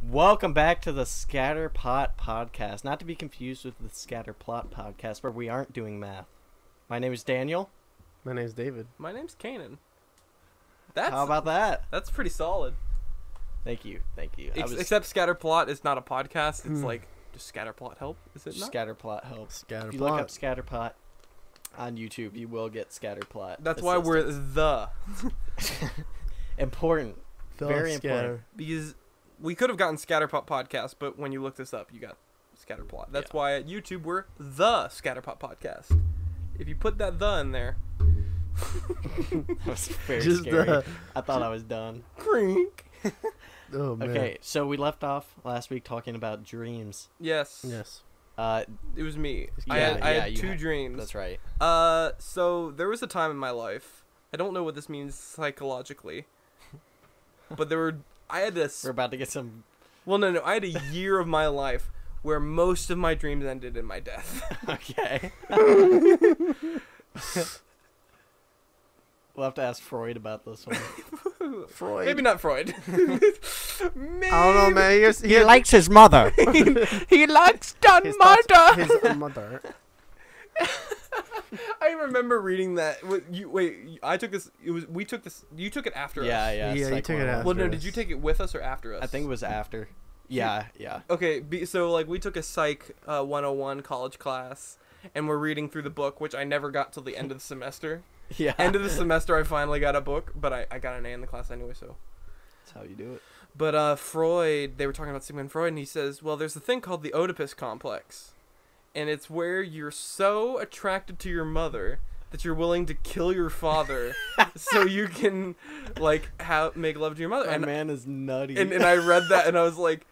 Welcome back to the Scatterpot Podcast, not to be confused with the Scatterplot Podcast, where we aren't doing math. My name is Daniel. My name's David. My name's Canaan. How about that? That's pretty solid. Thank you. Except Scatterplot is not a podcast. It's like just Scatterplot help. Is it not? Scatterplot helps. Scatterplot. If you look up Scatterpot on YouTube, you will get Scatterplot. That's why we're the important. Very important. Because we could have gotten Scatterpot Podcast, but when you look this up, you got Scatterplot. That's why at YouTube we're the Scatterpot Podcast. If you put that "the" in there, that was very scary. I thought I was done. Crink. Oh man. Okay, so we left off last week talking about dreams. Yes. It was me. I had two dreams. That's right. So there was a time in my life. I don't know what this means psychologically, but I had this. We're about to get some. Well, no. I had a year of my life where most of my dreams ended in my death. Okay. We'll have to ask Freud about this one. Freud. Maybe not Freud. Maybe. I don't know, man. He likes his mother. he likes done murder. His mother. I remember reading that. I took this. We took this. You took it after us. Yeah. You took it after. Well, no. Did you take it with us or after us? I think it was after. Yeah. Okay, so like we took a Psych 101 college class, and we're reading through the book, which I never got till the end of the semester. Yeah. End of the semester, I finally got a book, but I got an A in the class anyway, so. That's how you do it. But Freud, they were talking about Sigmund Freud, and he says, well, there's a thing called the Oedipus complex, and it's where you're so attracted to your mother that you're willing to kill your father so you can, like, make love to your mother. That and man is nutty. And I read that, and I was like,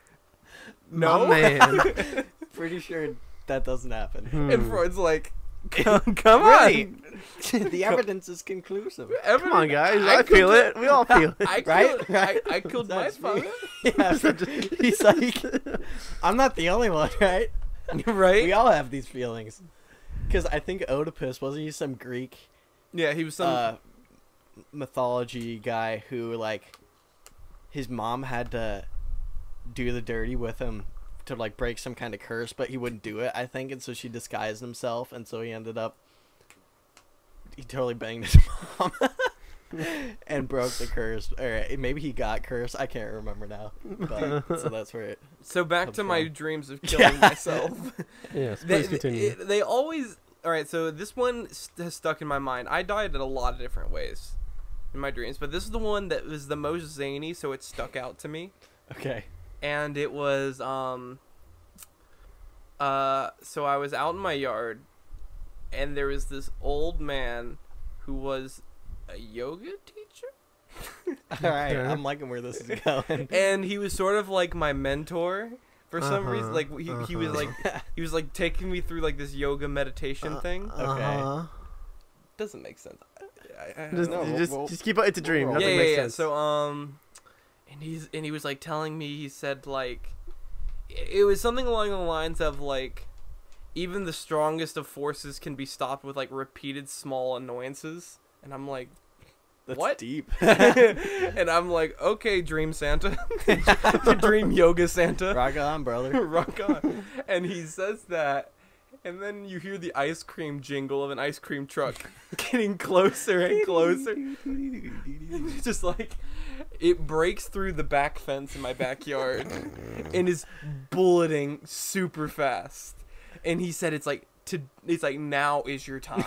no. My man. Pretty sure that doesn't happen. And Freud's like, come on. The evidence is conclusive. Come on, guys. I feel it. We all feel it. I killed my father. Yeah, he's like, I'm not the only one, right? Right? We all have these feelings. Because I think Oedipus, wasn't he some Greek? Yeah, he was some mythology guy who, like, his mom had to do the dirty with him to, like, break some kind of curse, but he wouldn't do it, I think, and so she disguised himself, and so he totally banged his mom and broke the curse. Or maybe he got cursed. I can't remember now. But, so that's where it. So back to my dreams of killing myself. Yes, please continue. They always. All right, so this one has stuck in my mind. I died in a lot of different ways in my dreams, but this is the one that was the most zany, so it stuck out to me. Okay. And it was so I was out in my yard, and there was this old man who was a yoga teacher. All right, I'm liking where this is going. And he was sort of like my mentor for some reason. Like he was like taking me through like this yoga meditation thing. Okay. Doesn't make sense. Just keep it. It's a dream. Nothing makes sense. So and he was like telling me, he said like it was something along the lines of like even the strongest of forces can be stopped with like repeated small annoyances. And I'm like, that's what? Deep. And I'm like, okay, Dream Santa. Dream Yoga Santa. Rock on, brother. Rock on. And he says that, and then you hear the ice cream jingle of an ice cream truck getting closer and closer. Just like, it breaks through the back fence in my backyard and is bulleting super fast. And he said it's like, now is your time.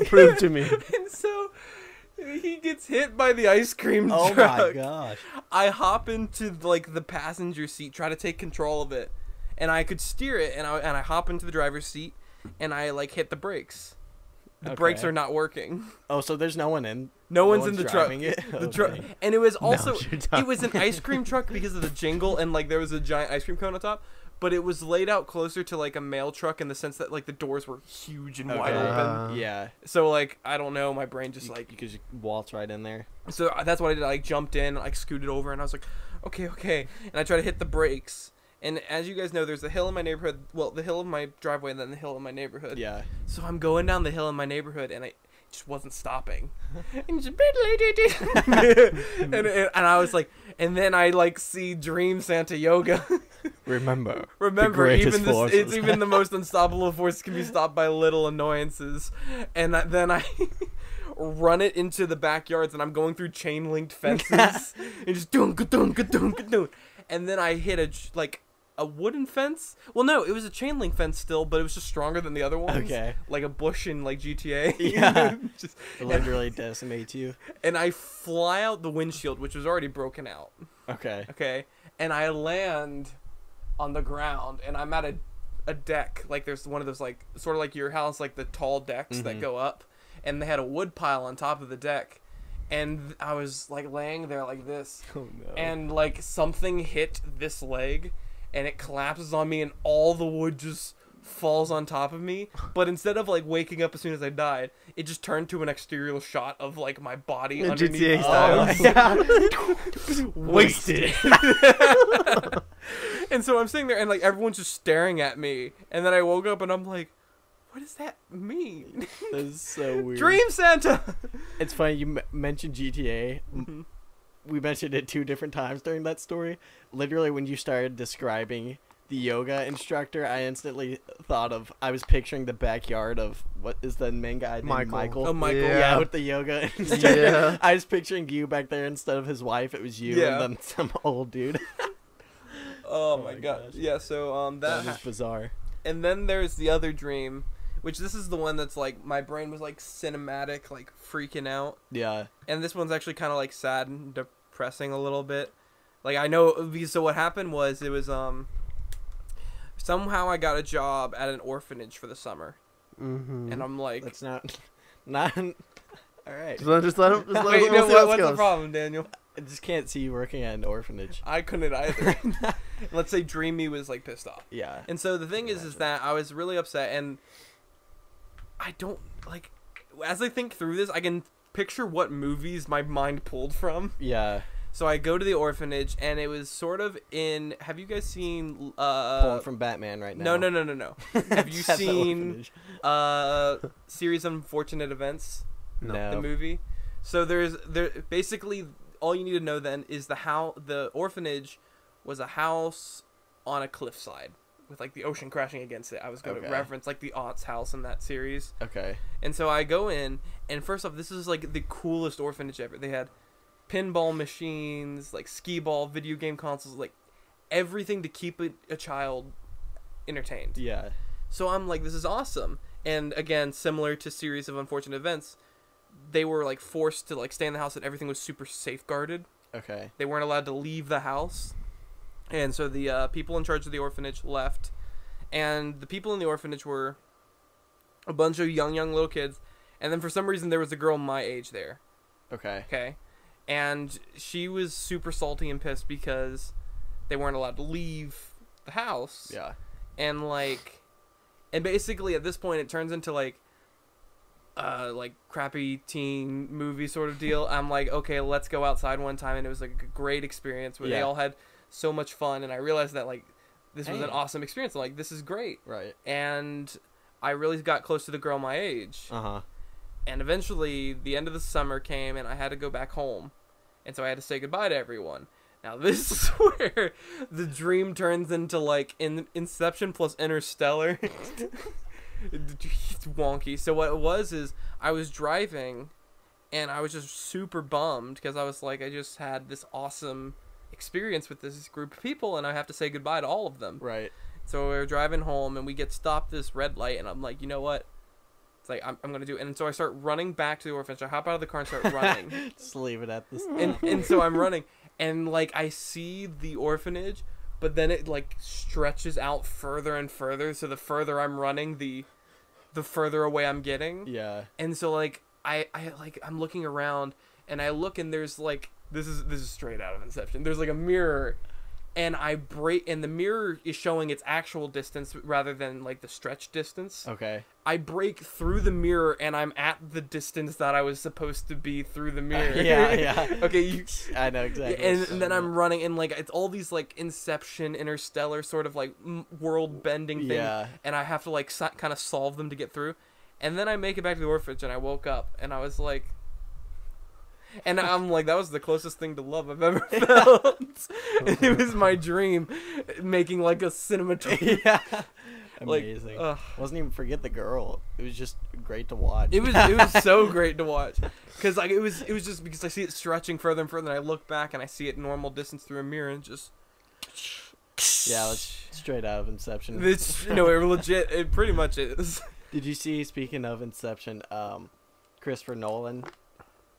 Prove to me. And so he gets hit by the ice cream truck. Oh my gosh. I hop into like the passenger seat, try to take control of it, and I could steer it, and I hop into the driver's seat, and I like hit the brakes. The brakes are not working. Oh, so there's no one in. No one's in the truck. The truck, and it was also it was an ice cream truck because of the jingle, and like there was a giant ice cream cone on top. But it was laid out closer to like a mail truck in the sense that like the doors were huge and wide open. Yeah. So like I don't know, my brain just like because you waltz right in there. So that's what I did. I like jumped in, like scooted over, and I was like, okay, and I tried to hit the brakes. And as you guys know, there's a hill in my neighborhood. Well, the hill of my driveway, and then the hill in my neighborhood. Yeah. So I'm going down the hill in my neighborhood, and just wasn't stopping. And, just, and I was like, and then I like see Dream Santa Yoga. Remember, it's even the most unstoppable force can be stopped by little annoyances. And then I run it into the backyards, and I'm going through chain linked fences and just doon. And then I hit a wooden fence. Well, no, it was a chain link fence still, but it was just stronger than the other ones. Okay. Like a bush in like GTA. Yeah. Just literally decimates you. And I fly out the windshield, which was already broken out. Okay. And I land on the ground, and I'm at a deck. Like there's one of those like sort of like your house, like the tall decks that go up, and they had a wood pile on top of the deck. And I was like laying there like this. Oh no. And like something hit this leg, and it collapses on me, and all the wood just falls on top of me. But instead of like waking up as soon as I died, it just turned to an exterior shot of like my body underneath. GTA style. Wasted. And so I'm sitting there, and like everyone's just staring at me. And then I woke up, and I'm like, what does that mean? That is so weird. Dream Santa. It's funny you mentioned GTA. We mentioned it 2 different times during that story. Literally, when you started describing the yoga instructor, I instantly thought of, I was picturing the backyard of, what is the main guy named Michael? Oh, Michael. Yeah, with the yoga instructor. Yeah. I was picturing you back there instead of his wife. It was you and then some old dude. Oh my god. gosh. Yeah, so That is bizarre. And then there's the other dream, which this is the one that's like my brain was like cinematic, like freaking out. Yeah. And this one's actually kind of like sad and depressing a little bit. Like I know, so what happened was it was somehow I got a job at an orphanage for the summer, and I'm like, That's not all right. Just let him. wait, no, what's the problem, Daniel? I just can't see you working at an orphanage. I couldn't either. Let's say Dreamy was like pissed off. Yeah. And so the thing is that I was really upset, and I don't like. As I think through this, I can picture what movies my mind pulled from. Yeah. So I go to the orphanage, and it was sort of in. Have you guys seen? Pulling from Batman right now. No. Have you That's the seen orphanage. Series of Unfortunate Events? No. The movie. So there basically all you need to know then is the orphanage was a house on a cliffside with like the ocean crashing against it. I was going to reference like the aunt's house in that series. Okay. And so I go in, and first off, this is like the coolest orphanage ever. They had pinball machines, like skee ball, video game consoles, like everything to keep a child entertained. Yeah. So I'm like, this is awesome. And again, similar to Series of Unfortunate Events, they were like forced to like stay in the house, and everything was super safeguarded. Okay. They weren't allowed to leave the house. And so the people in charge of the orphanage left. And the people in the orphanage were a bunch of young little kids. And then for some reason there was a girl my age there. Okay. And she was super salty and pissed because they weren't allowed to leave the house. Yeah. And basically at this point it turns into like crappy teen movie sort of deal. I'm like, okay, let's go outside one time, and it was like a great experience where they all had so much fun, and I realized that like this was an awesome experience. I'm like, this is great. Right. And I really got close to the girl my age. Uh-huh. And eventually the end of the summer came, and I had to go back home. And so I had to say goodbye to everyone. Now this is where the dream turns into like Inception plus Interstellar. It's wonky. So what it was is I was driving, and I was just super bummed because I was like, I just had this awesome experience with this group of people, and I have to say goodbye to all of them. Right. So we were driving home, and we get stopped this red light, and I'm like, you know what? It's like, I'm going to do it. And so I start running back to the orphanage. I hop out of the car and start running. Just leave it at this. And so I'm running, and like I see the orphanage, but then it like stretches out further and further. So the further I'm running, the further away I'm getting. Yeah. And so like I'm looking around, and I look, and there's like this is straight out of Inception. There's like a mirror, and I break, and the mirror is showing its actual distance rather than like the stretch distance. Okay. I break through the mirror, and I'm at the distance that I was supposed to be through the mirror. Yeah. Okay, I know exactly. and then I'm running, and like it's all these like Inception, Interstellar sort of like world bending things, and I have to like kind of solve them to get through. And then I make it back to the orphanage, and I woke up, and I was like... And I'm like, that was the closest thing to love I've ever felt. And it was my dream, making like a cinematography. Yeah. Amazing. Wasn't even forget the girl. It was just great to watch. It was so great to watch, because like it was just because I see it stretching further and further, and I look back and I see it normal distance through a mirror, and just yeah, that's straight out of Inception. It's it legit. It pretty much is. Did you see? Speaking of Inception, Christopher Nolan.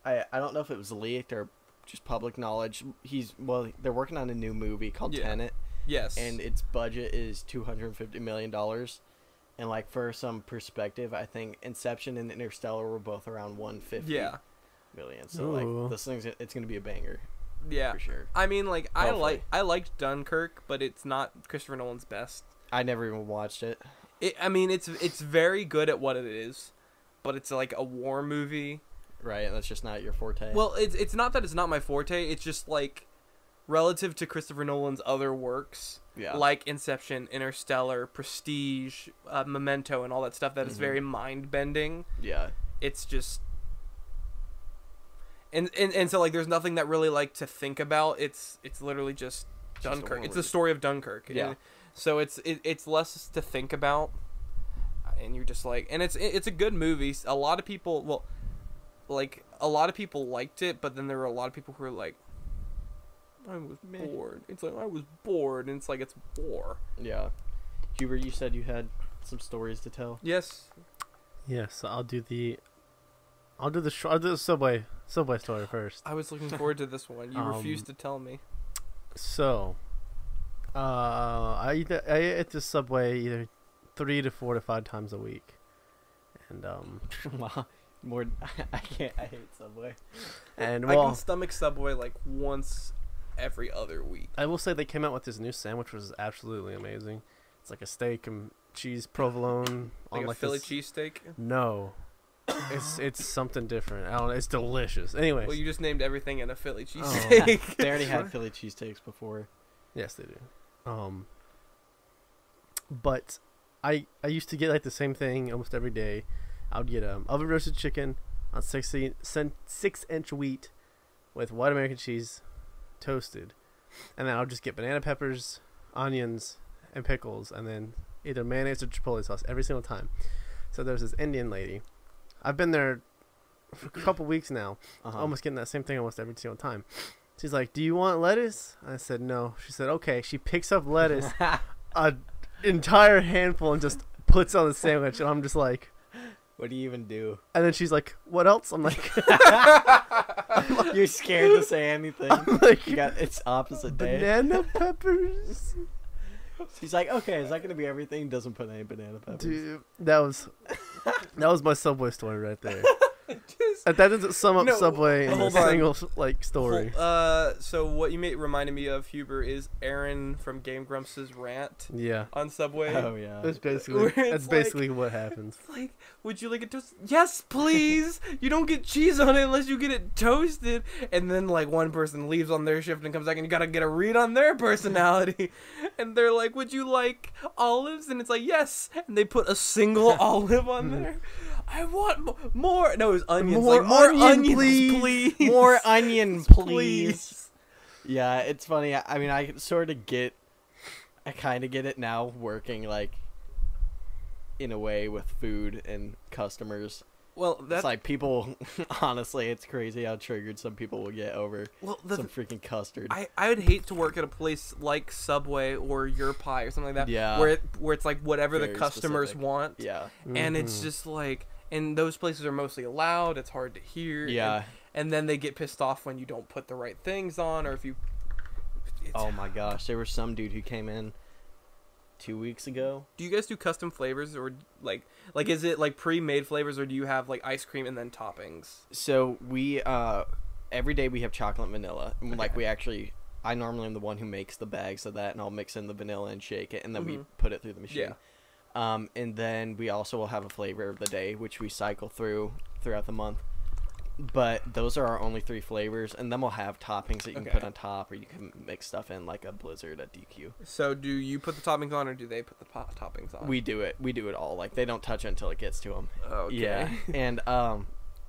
I don't know if it was leaked or just public knowledge. They're working on a new movie called Tenet. Yes. And its budget is $250 million. And like for some perspective, I think Inception and Interstellar were both around 150 million. So like this thing's it's gonna be a banger. Yeah. For sure. I mean, like I liked Dunkirk, but it's not Christopher Nolan's best. I never even watched it. I mean, it's very good at what it is, but it's like a war movie. Right, and that's just not your forte. Well, it's not that it's not my forte. It's just like relative to Christopher Nolan's other works, like Inception, Interstellar, Prestige, Memento, and all that stuff that is very mind-bending. Yeah. It's just... And so, like, there's nothing that really, like, to think about. It's literally just Dunkirk. It's the story of Dunkirk. Yeah. And so it's less to think about. And you're just like... And it's a good movie. A lot of people... Well... Like, a lot of people liked it, but then there were a lot of people who were like, I was bored. It's like, I was bored, and it's like, it's war. Yeah. Hubert, you said you had some stories to tell? Yes. Yes, I'll do the subway story first. I was looking forward to this one. You refused to tell me. So, I eat at the Subway either 3 to 4 to 5 times a week. And, wow. I hate Subway. And I can stomach Subway like once every other week. I will say they came out with this new sandwich, which was absolutely amazing. It's like a steak and cheese provolone like on a like Philly cheesesteak. No, it's something different. I don't know. It's delicious. Anyways, well, you just named everything in a Philly cheesesteak. They already had Philly cheesesteaks before. Yes, they do. But I used to get like the same thing almost every day. I would get oven roasted chicken on 6-inch wheat with white American cheese, toasted, and then I would just get banana peppers, onions, and pickles, and then either mayonnaise or chipotle sauce every single time. So there's this Indian lady. I've been there for a couple weeks now, almost getting that same thing almost every single time. She's like, "Do you want lettuce?" I said no. She said, "Okay." She picks up lettuce, an entire handful, and just puts on the sandwich, and I'm just like, what do you even do? And then she's like, "What else?" I'm like, "You're scared to say anything." I'm like, it's opposite day. Banana peppers. She's like, "Okay, is that gonna be everything?" Doesn't put any banana peppers. Dude, that was my Subway story right there. That doesn't sum up Subway in a single like story. So what you reminded me of, Huber, is Aaron from Game Grumps' rant. Yeah. On Subway. Oh yeah. That's basically what happens. Like, would you like it toasted? Yes, please. You don't get cheese on it unless you get it toasted. And then like one person leaves on their shift and comes back, and you gotta get a read on their personality. And they're like, "Would you like olives?" And it's like, "Yes." And they put a single olive on there. I want more. No, it was onions. More onions, please. More onion, please. Yeah, it's funny. I mean, I kind of get it now, working like in a way with food and customers. Well, that's it's like people. Honestly, it's crazy how triggered some people will get over some freaking custard. I would hate to work at a place like Subway or Your Pie or something like that. Yeah. Where it's like whatever the customers want. Yeah. And it's just like. And those places are mostly loud. It's hard to hear. Yeah. And then they get pissed off when you don't put the right things on, or if you... Oh my gosh. There was some dude who came in 2 weeks ago. Do you guys do custom flavors, or like is it like pre-made flavors, or do you have like ice cream and then toppings? So we every day we have chocolate and vanilla. Okay. Like I normally am the one who makes the bags of that, and I'll mix in the vanilla and shake it, and then we put it through the machine. Yeah. And then we also will have a flavor of the day, which we cycle throughout the month. But those are our only 3 flavors, and then we'll have toppings that you can Okay. put on top, or you can mix stuff in like a Blizzard, a DQ. So do you put the toppings on, or do they put the toppings on? We do it all. Like they don't touch it until it gets to them. Okay. Yeah, and I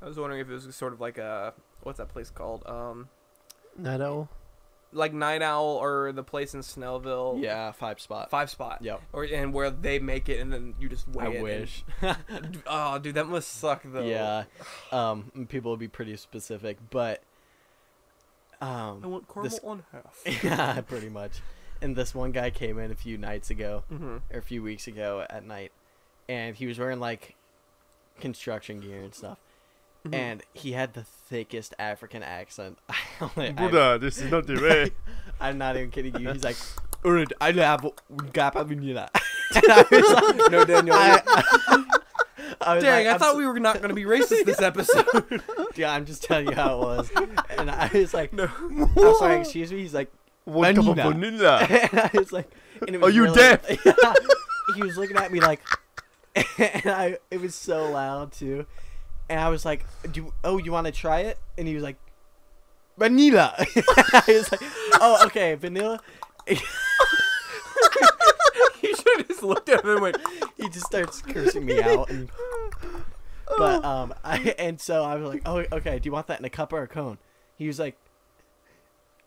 was wondering if it was sort of like a what's that place called? Night Owl. Like Night Owl or the place in Snellville. yeah, 5 spot. 5 Spot. Yep. And where they make it and then you just weigh I it. wish. Oh, dude, that must suck though. Yeah. People would be pretty specific, but I want caramel this- on half. yeah, pretty much. And this one guy came in a few nights ago, Mm-hmm. or a few weeks ago at night, and he was wearing like construction gear and stuff. Mm-hmm. And he had the thickest African accent. Buddha, this is not the way. I'm not even kidding you. He's like, I have gapa vanilla. And I was like, No, Daniel. I was Dang, like, I thought we were not going to be racist this episode. Yeah, I'm just telling you how it was. And I was like, No. I'm sorry, excuse me. He's like, One cup of vanilla. vanilla. and I was like, and it Are was you really, deaf? Yeah, he was looking at me like, and it was so loud too. And I was like, you want to try it? And he was like, vanilla. I was like, oh, okay, vanilla. You should have just looked at him and went, He just starts cursing me out. But so I was like, oh, okay, do you want that in a cup or a cone? He was like,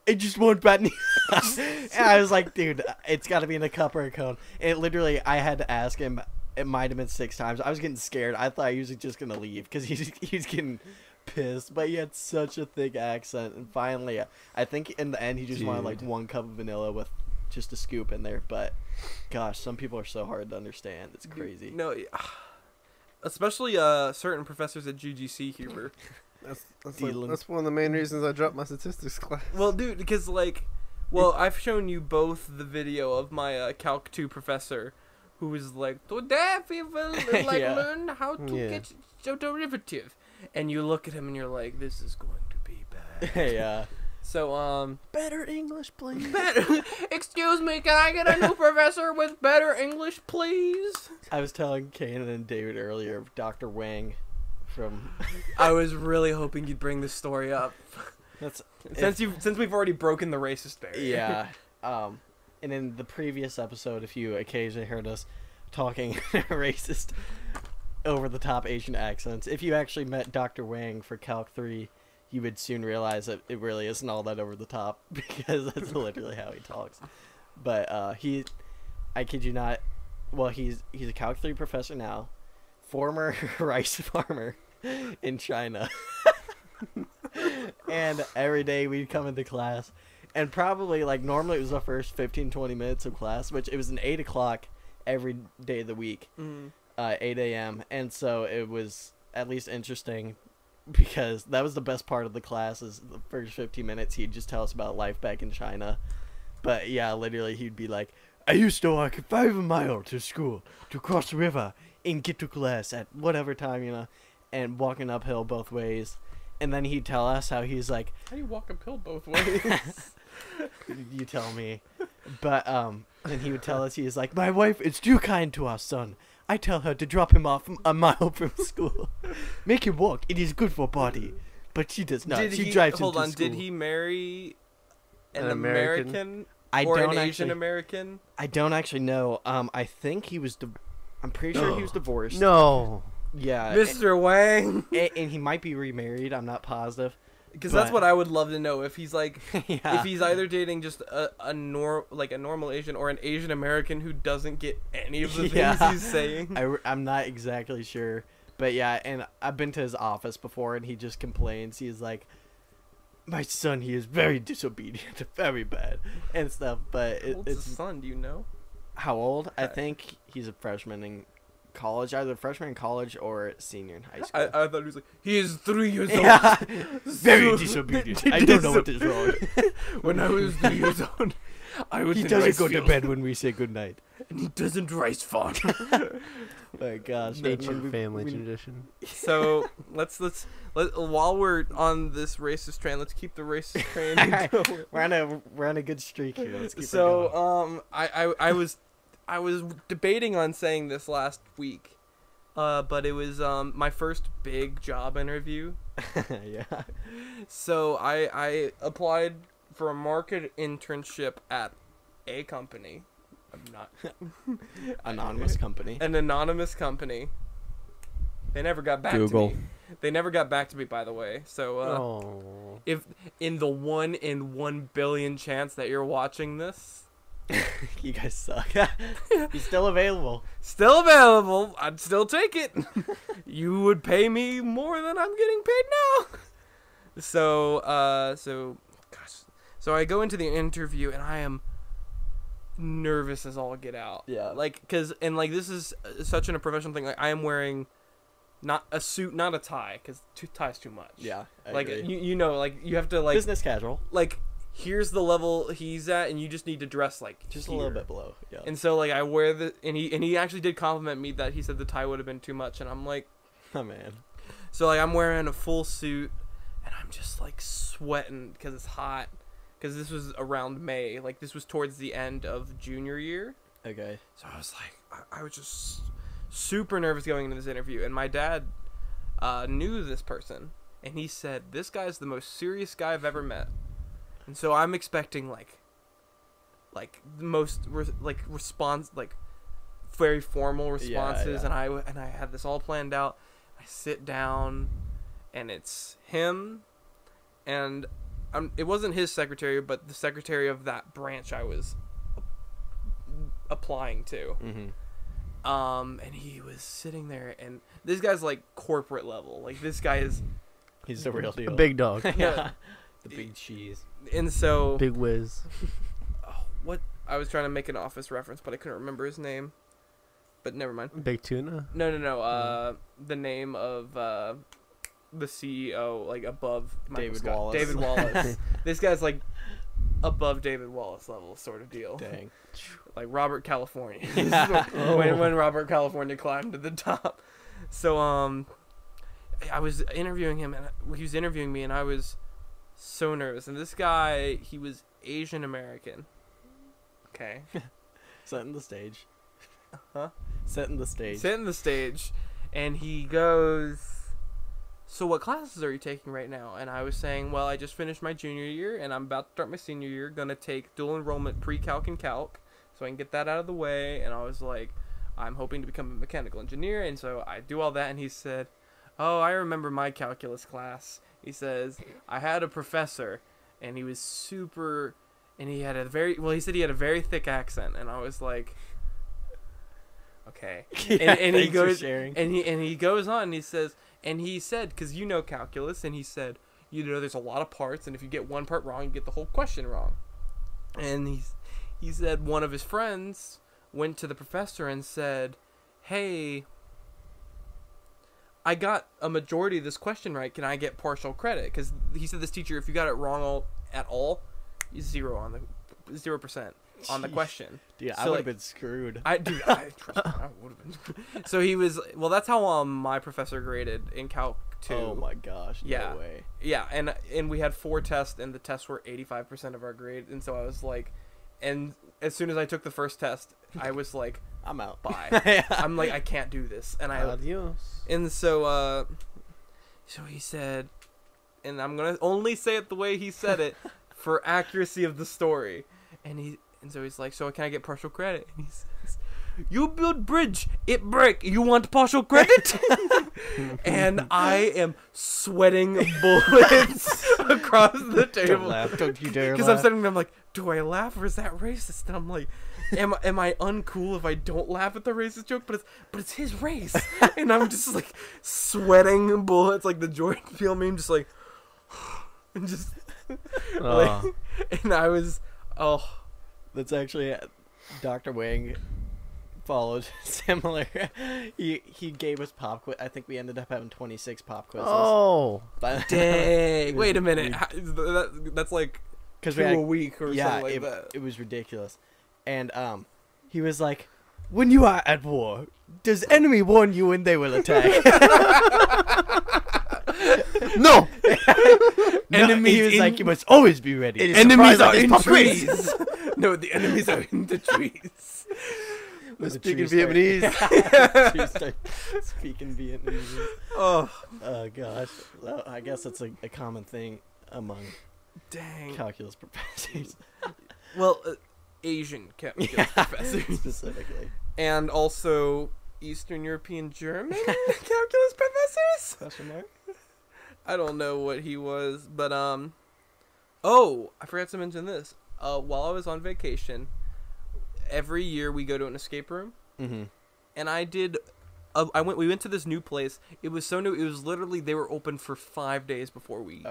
I just want vanilla. And I was like, dude, it's got to be in a cup or a cone. And literally, I had to ask him. It might have been 6 times. I was getting scared. I thought he was just gonna leave because he's getting pissed. But he had such a thick accent. And finally, I think in the end, he just wanted like 1 cup of vanilla with just a scoop in there. But gosh, some people are so hard to understand. It's crazy. no, especially certain professors at GGC, Huber. That's one of the main reasons I dropped my statistics class. Well, dude, because I've shown you both the video of my Calc 2 professor, who was like, today we will Yeah. learn how to Yeah. get your derivative, and you look at him and you're like, this is going to be bad. Yeah. So Better English, please. better. Excuse me, can I get a new professor with better English, please? I was telling Canaan and David earlier of Dr. Wang from. I was really hoping you'd bring this story up. That's Since we've already broken the racist barrier. yeah. And in the previous episode, if you occasionally heard us talking racist, over the top Asian accents, if you actually met Dr. Wang for Calc 3, you would soon realize that it really isn't all that over the top because that's literally how he talks. But I kid you not, well, he's a Calc 3 professor now, former rice farmer in China. And every day we'd come into class, and probably like normally it was the first 15-20 minutes of class, which it was an 8 o'clock every day of the week, 8 a.m. And so it was at least interesting because that was the best part of the class, is the first 15 minutes he'd just tell us about life back in China. But yeah, literally he'd be like, I used to walk 5 miles to school to cross the river and get to class at whatever time, you know, and walking uphill both ways. And then he'd tell us how he's like, How do you walk uphill both ways? you tell me. But and he would tell us, he's like, my wife is too kind to our son. I tell her to drop him off a mile from school. Make him walk. It is good for body. But she does not. She drives him to school. Did he marry an An American? American I or don't an actually, Asian American? I don't actually know. I think he was. I'm pretty sure he was divorced. No. Yeah. Mr. Wang. And he might be remarried. I'm not positive. Because that's what I would love to know. If he's like, Yeah. if he's either dating just a normal Asian or an Asian American who doesn't get any of the things Yeah. he's saying. I'm not exactly sure. But yeah, and I've been to his office before, and he just complains. He's like, my son, he is very disobedient, very bad, and stuff. But How old's it's his son? Do you know? how old? I think he's a freshman in college, either freshman in college or senior in high school. I thought he was like, he is 3 years old. Yeah. Very disobedient. I don't know what is wrong. When I was 3 years old, I was He in doesn't rice go to field, bed when we say goodnight. and he doesn't rice farm. But gosh, Ancient family tradition. So let while we're on this racist train, let's keep the racist train going. we're on a good streak here. Let's keep it So going. I was debating on saying this last week, but it was my first big job interview. Yeah. So I applied for a market internship at a company. I'm not Anonymous company. an anonymous company. They never got back Google. to me. They never got back to me, by the way. So if in the 1 in 1 billion chance that you're watching this, You guys suck. He's still available. still available, I'd still take it. You would pay me more than I'm getting paid now. So I go into the interview and I am nervous as all get out. Yeah. Like, this is such a professional thing. Like, I am wearing not a suit, not a tie, because tie's too much. Yeah. I Like, agree. you have to, like, Business casual. like, here's the level he's at, and you just need to dress, like, Just a here. little bit below. Yeah. And so, like, I wear and he actually did compliment me that he said the tie would have been too much, and I'm like, Oh, man. so, like, I'm wearing a full suit, and I'm just, like, sweating because it's hot. Because this was around May. Like, this was towards the end of junior year. Okay. So I was like, I was just super nervous going into this interview. And my dad knew this person. And he said, this guy's the most serious guy I've ever met. And so I'm expecting, like the most, response, like, very formal responses. yeah. And I had this all planned out. I sit down, and it's him, and it wasn't his secretary, but the secretary of that branch I was applying to. Mm-hmm. And he was sitting there, and this guy's like corporate level. Like, this guy is, He's the real deal. A big dog. Yeah. The big cheese. and so Big whiz. what I was trying to make an Office reference, but I couldn't remember his name. But never mind. Big tuna. No. The name of the CEO, like, above Michael David Scott. Wallace. David Wallace. This guy's like above David Wallace level, sort of deal. Dang. Like Robert California. when Robert California climbed to the top. So I was interviewing him, and he was interviewing me, and I was so nervous. And this guy, he was Asian American. Okay. Setting the stage. Huh? Setting the stage. Setting the stage, and he goes, so what classes are you taking right now? And I was saying, well, I just finished my junior year, and I'm about to start my senior year. Gonna take dual enrollment pre-calc and calc, so I can get that out of the way. And I was like, I'm hoping to become a mechanical engineer, and so I do all that. And he said, oh, I remember my calculus class. He says, I had a professor, and he was super, and he had he said he had a very thick accent. And I was like, okay. Yeah, and he thanks for goes, sharing. and he goes on, and he says, and he said, because you know calculus, and he said, there's a lot of parts, and if you get one part wrong, you get the whole question wrong. And he said one of his friends went to the professor and said, hey, I got a majority of this question right. Can I get partial credit? Because he said, this teacher, if you got it wrong at all, 0% on the question. Dude, So, I would like, have been screwed. I would have been. So he was, well, that's how my professor graded in Calc 2. Oh my gosh. Yeah. No way. Yeah, and we had 4 tests, and the tests were 85% of our grade. And so I was like, and as soon as I took the first test, I was like, I'm out. bye. I'm like, I can't do this. And Adios. and so he said, and I'm gonna only say it the way he said it for accuracy of the story. And so he's like, so can I get partial credit? And he says, you build bridge, it break. You want partial credit? And I am sweating bullets across the Don't table. laugh. Don't you dare Because I'm laugh. sitting there, I'm like, do I laugh or is that racist? And I'm like, am I uncool if I don't laugh at the racist joke? But it's his race. And I'm just like sweating bullets, like the Jordan Peele meme, just like, and just, like, and I was, That's actually Dr. Wang followed similar. He gave us pop quiz. I think we ended up having 26 pop quizzes. Oh. But- dang. Wait a minute. That's like 'cause 2 we had- a week or yeah, something like that. it was ridiculous. And he was like, when you are at war, does enemy warn you when they will attack? No. Enemy, he was like, you must always be ready. Enemies are Surprise in like this pop quiz. trees. No, the enemies are in the trees. Speaking true Vietnamese. start. True start speaking Vietnamese. Oh, Gosh. Well, I guess that's a common thing among dang. calculus professors. Well, Asian calculus professors. Specifically. And also Eastern European German calculus professors? Question mark? I don't know what he was, but oh, I forgot to mention this. While I was on vacation, every year we go to an escape room, Mm-hmm. and we went to this new place. It was so new. It was literally, they were open for 5 days before we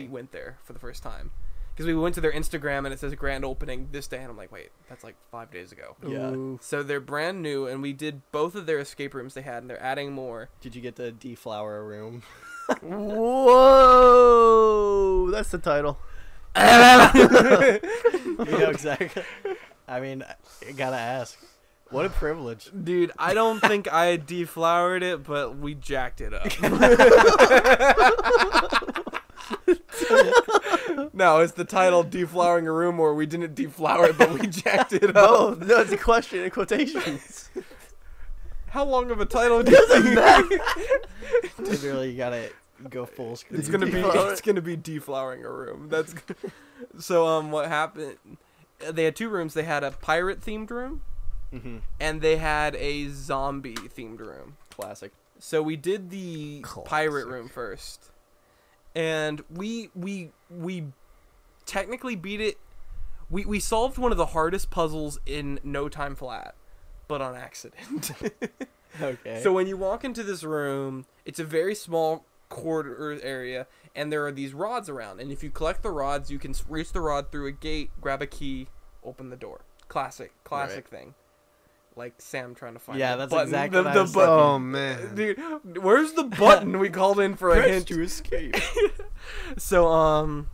went there for the first time. Because we went to their Instagram and it says grand opening this day, and I'm like, wait, that's like 5 days ago. Yeah. Ooh. So they're brand new, and we did both of their escape rooms they had, and they're adding more. Did you get the deflower room? Whoa! That's the title. You know exactly. I mean, I gotta ask. What a privilege. Dude, I don't think I deflowered it, but we jacked it up. No, it's the title Deflowering a Room, or we didn't deflower it, but we jacked it up. Oh, no, it's a question in quotations. How long of a title do you think? Literally, you gotta go full screen. It's gonna be deflowering a room. That's so. What happened? They had two rooms. They had a pirate themed room, Mm-hmm. and they had a zombie themed room. Classic. So we did the pirate room first, and we technically beat it. We solved one of the hardest puzzles in no time flat, but on accident. Okay. So when you walk into this room, it's a very small corridor area, and there are these rods around. And if you collect the rods, you can reach the rod through a gate, grab a key, open the door. Classic Right. thing. Like Sam trying to find. Yeah, the that's button. exactly what I was button. Oh, man. Dude, where's the button? We called in for a Press hint. to escape. So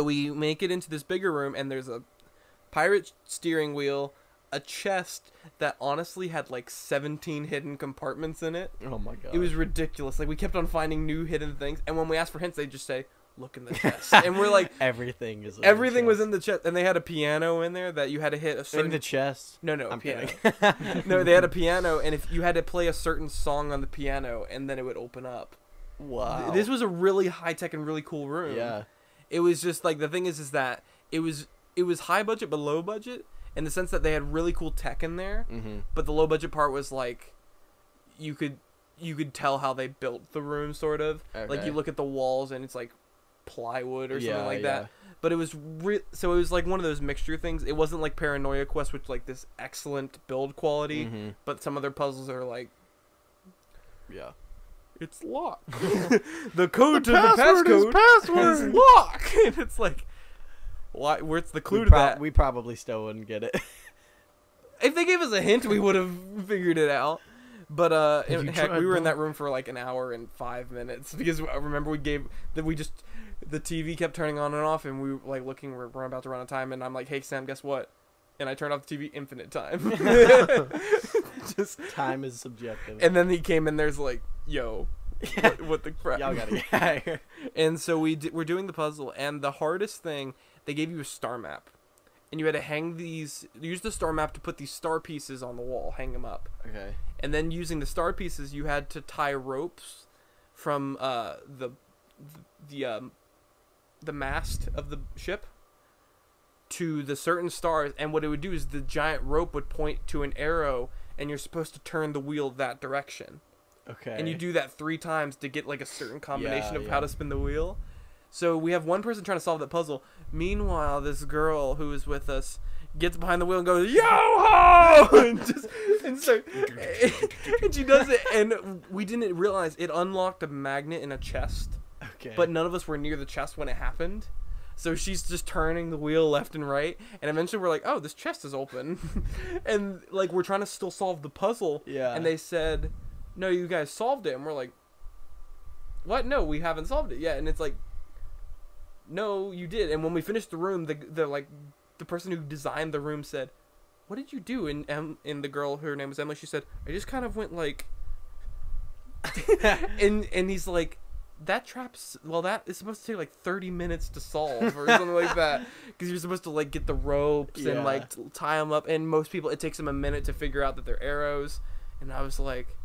we make it into this bigger room, and there's a pirate steering wheel, a chest that honestly had like 17 hidden compartments in it. Oh my god. It was ridiculous. Like, we kept on finding new hidden things, and when we asked for hints, they just say, "Look in the chest," and we're like, everything is. everything was in the chest, and they had a piano in there that you had to hit a certain. in the chest. No, a I'm piano. kidding. No, they had a piano, and if you had to play a certain song on the piano, and then it would open up. Wow. This was a really high tech and really cool room. Yeah. It was just like, the thing is that it was high budget but low budget in the sense that they had really cool tech in there, Mm-hmm. but the low budget part was like you could tell how they built the room, sort of. Like, Okay. you look at the walls and it's like plywood or something Yeah, like yeah. that. But it was so it was like one of those mixture things. It wasn't like Paranoia Quest, which like this excellent build quality, Mm-hmm. but some other puzzles are like, Yeah. it's locked. The code to the Password is passcode password. is locked. And it's like, why? Where's the clue to that? We probably still wouldn't get it. If they gave us a hint, we would have figured it out. But Have you heck, tried we were in that? that room for like an hour and 5 minutes, because I remember the TV kept turning on and off, and we were like looking, we're about to run out of time, and I'm like, "Hey Sam, guess what?" And I turned off the TV, infinite time. Just, Time is subjective. and then he came in. There's like, "Yo, what the crap?" Y'all gotta get out of here. And so we're doing the puzzle, and the hardest thing, they gave you a star map, and you had to use the star map to put these star pieces on the wall, hang them up. Okay. And then using the star pieces, you had to tie ropes from the mast of the ship to the certain stars. And what it would do is the giant rope would point to an arrow, and you're supposed to turn the wheel that direction. Okay. And you do that 3 times to get like a certain combination of Yeah. how to spin the wheel. So we have one person trying to solve that puzzle. Meanwhile, this girl who is with us gets behind the wheel and goes, "Yo-ho!" and she does it, and we didn't realize it unlocked a magnet in a chest, Okay. but none of us were near the chest when it happened. So she's just turning the wheel left and right, and eventually we're like, "Oh, this chest is open," and like we're trying to still solve the puzzle. Yeah. And they said, "No, you guys solved it," and we're like, "What? No, we haven't solved it yet." And it's like, "No, you did." And when we finished the room, the person who designed the room said, "What did you do?" And the girl, her name was Emily, she said, "I just kind of went like," and he's like, "That is supposed to take like 30 minutes to solve," or something like that, because you're supposed to like get the ropes and like tie them up, and most people it takes them a minute to figure out that they're arrows, and I was like,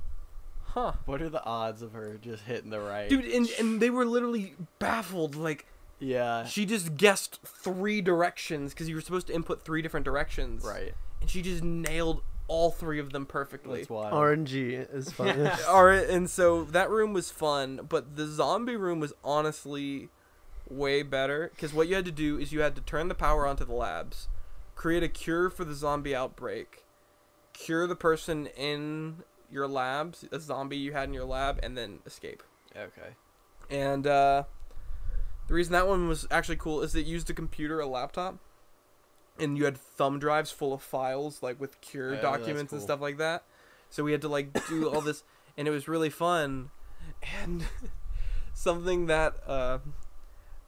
huh, what are the odds of her just hitting the right? dude? And they were literally baffled, like, yeah, she just guessed 3 directions because you were supposed to input 3 different directions, right, and she just nailed all 3 of them perfectly. That's wild. RNG is fun. Alright, and so that room was fun, but the zombie room was honestly way better, because what you had to do is you had to turn the power onto the labs, create a cure for the zombie outbreak, cure the person in your labs, a zombie you had in your lab, and then escape. Okay. And the reason that one was actually cool is it used a computer, a laptop, and you had thumb drives full of files, like with cure documents and stuff like that. So we had to like do all this, and it was really fun. And something that well,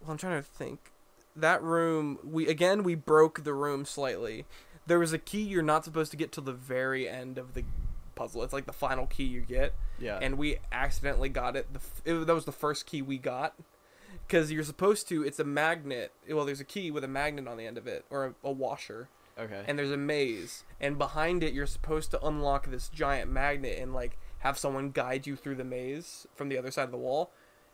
I'm trying to think. That room, we broke the room slightly. There was a key you're not supposed to get till the very end of the puzzle. It's like the final key you get. Yeah. And we accidentally got it. That was the first key we got. Because you're supposed to, it's a magnet. Well, there's a key with a magnet on the end of it, or a washer. Okay. And there's a maze. And behind it, you're supposed to unlock this giant magnet and, like, have someone guide you through the maze from the other side of the wall.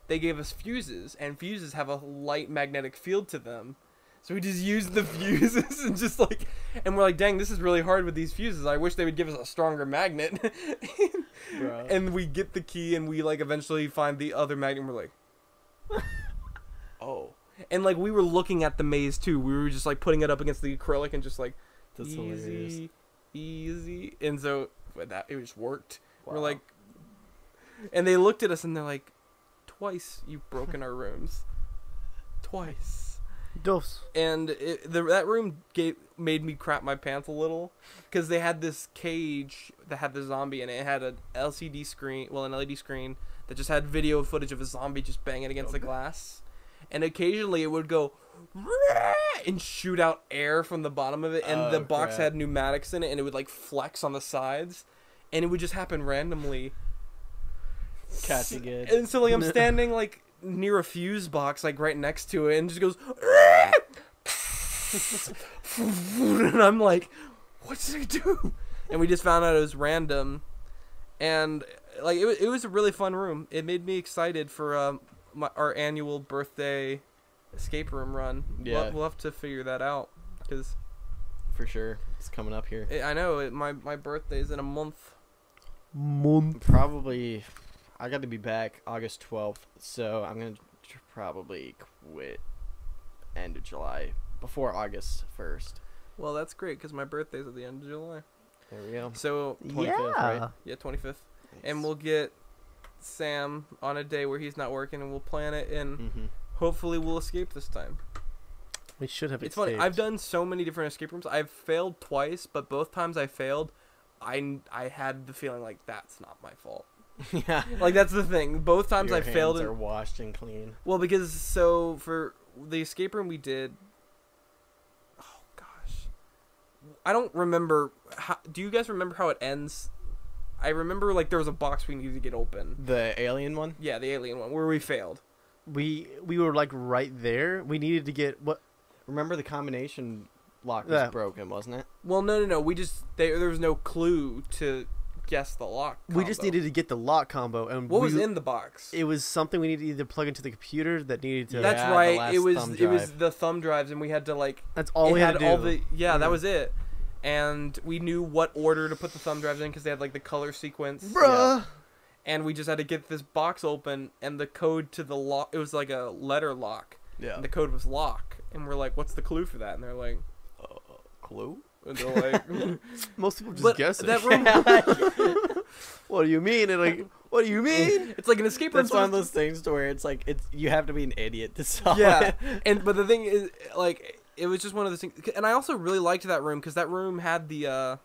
They gave us fuses, and fuses have a light magnetic field to them. So we just used the fuses and just, like, and we're like, dang, this is really hard with these fuses. I wish they would give us a stronger magnet. And we get the key, and we, like, eventually find the other magnet, and we're like... Oh. And, like, we were looking at the maze, too. We were just, like, putting it up against the acrylic and just, like, That's hilarious. Easy. And so, it just worked. Wow. We're like... And they looked at us, and they're like, twice you've broken our rooms. Twice. Dos. And that room made me crap my pants a little. Because they had this cage that had the zombie in it. It had an LCD screen, well, an LED screen, that just had video footage of a zombie just banging against the glass. And occasionally it would go and shoot out air from the bottom of it, and the box had pneumatics in it, and it would like flex on the sides, and it would just happen randomly. Catching it. And so like I'm standing like near a fuse box, like right next to it, and it just goes and I'm like, what did I do? And we just found out it was random, and like it was a really fun room. It made me excited for our annual birthday escape room run. Yeah, we'll have to figure that out, because for sure it's coming up here. I know my birthday's in a month. Probably, I got to be back August 12th, so I'm gonna probably quit end of July before August 1st. Well, that's great, because my birthday's at the end of July. There we go. So 25th, right? Yeah, 25th. Nice. And we'll get Sam on a day where he's not working, and we'll plan it, and hopefully we'll escape this time. We should have. It's funny. I've done so many different escape rooms. I've failed twice, but both times I failed, I had the feeling like that's not my fault. Yeah, like that's the thing. Both times your I failed. hands are washed and clean. Well, because so for the escape room we did. Oh gosh, I don't remember. Do you guys remember how it ends? I remember like there was a box we needed to get open. The alien one? Yeah, the alien one where we failed. We were like right there. We needed to get what? Remember the combination lock was broken, wasn't it? Well, no. We just there was no clue to guess the lock combo. We just needed to get the lock combo, and what was in the box? It was something we needed to either plug into the computer that needed to. That's right. It was the thumb drives, and we had to like. That's all we had to do. That was it. And we knew what order to put the thumb drives in because they had like the color sequence. Bruh. Yeah. And we just had to get this box open, and the code to the lock. It was like a letter lock. Yeah. And the code was lock, and we're like, "What's the clue for that?" And they're like, "Clue." And they're like, most people just guess it. That room. What do you mean? And like, what do you mean? It's like an escape room. That's one of those things to where it's like you have to be an idiot to solve it. Yeah. But the thing is, like, it was just one of those things, and I also really liked that room because that room had the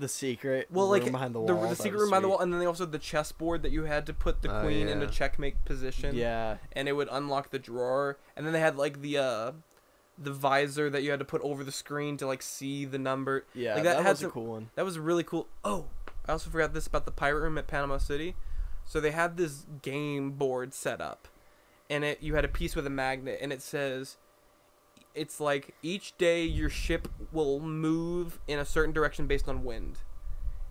secret room behind the wall. The secret room behind the wall, and then they also had the chessboard that you had to put the queen into checkmate position. Yeah. And it would unlock the drawer, and then they had like the visor that you had to put over the screen to like see the number. Yeah, like, that was a cool one. That was really cool. Oh, I also forgot this about the pirate room at Panama City. So they had this game board set up, and you had a piece with a magnet, and it says, it's like each day your ship will move in a certain direction based on wind.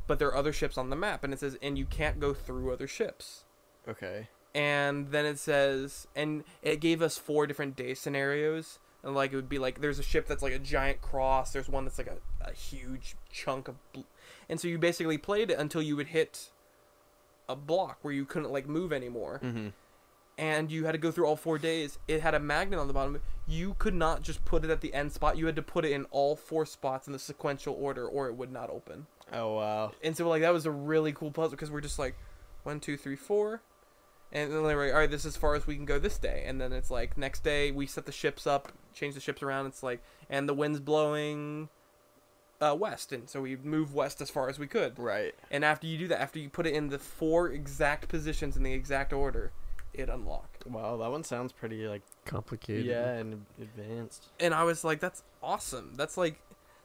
But there are other ships on the map, and it says, and you can't go through other ships. Okay. And then it says, and it gave us 4 different day scenarios. And like it would be like, there's a ship that's like a giant cross. There's one that's like a huge chunk of, and so you basically played it until you would hit a block where you couldn't like move anymore. Mm-hmm. And you had to go through all 4 days. It had a magnet on the bottom. You could not just put it at the end spot. You had to put it in all 4 spots in the sequential order, or it would not open. Oh wow. And so like that was a really cool puzzle because we're just like 1, 2, 3, 4. And then they're like, all right, this is as far as we can go this day. And then it's like, next day, we set the ships up, change the ships around. It's like, and the wind's blowing west. And so we move west as far as we could. Right. And after you do that, after you put it in the 4 exact positions in the exact order, it unlocked. Wow, that one sounds pretty, like, Complicated. yeah, and advanced. And I was like, that's awesome. That's like